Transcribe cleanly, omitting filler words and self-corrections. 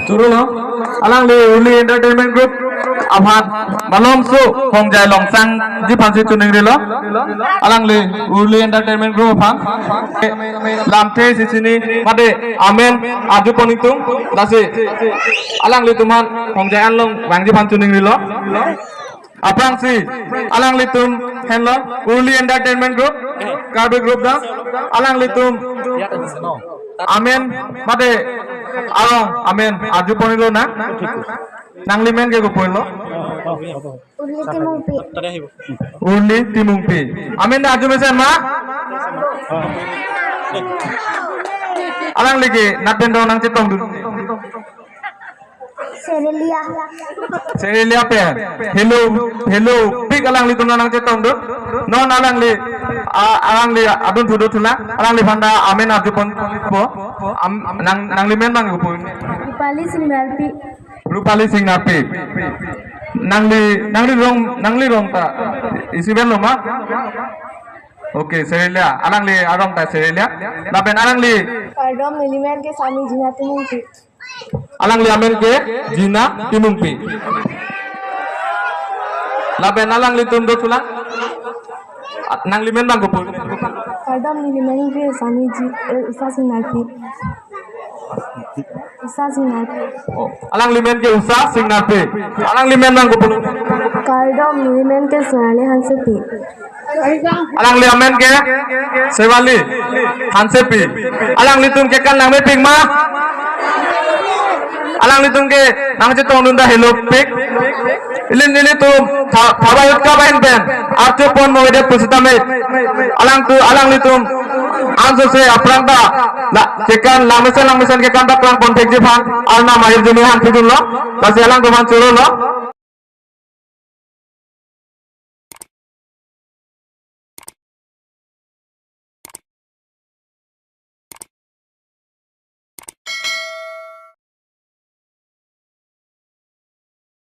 Churu lo. Alang li Uli Entertainment Group. Abhan malom su hong jai long sang ji phansi tuning ri lo. Alang li Uli Entertainment Group abhan. Lam the sisini made amen aju ponitung dasi. Alang li tuman hong jai an long wang ji phan tuning ri lo. Apang si alang litum henlo Uli Entertainment Group Karbi Group da alang litum amen mate along amen aju ponilo na nanglimen ke gopoilo Uli Timungpi amen aju mesen ma alang lagi naten dong nang cetong du Serelia pe hello pik alang li tunang cetong du non alang li adun thudo thula alang li phanda amen aju pon po nang li men bang go po Rupali Singnarpi nang li rong ta isi ben lo ma Oke, Serelia. Alang li arong ta Serelia. Laben alang li Kardom milimen ke Sami Jina Timungpi. alang li amen ke Jina Timungpi. Laben alang li tundo tulang. Nang li men bang gopul. Kardom milimen ke Sami Isa Singnarpi. Isa Singnarpi. Oh, alang li men ke Usa Singnarpi. Alang li men bang gopul. Kardom milimen ke Sonali Hansepi. Alang li amen ke Sewali Hansepi. Alang li tum ke kan nang me ping ma. Alang li tum ke nang cetong nunda hello pik. Ilin ini tu thaba yut ka bain pen. Archo pon mo de pusita me. Alang li tum anso se aprang ta la kekan lang mesen ke kan ta plang pon tek je phan alna mahir juni han pidun lo. Basi alang ko man churo lo.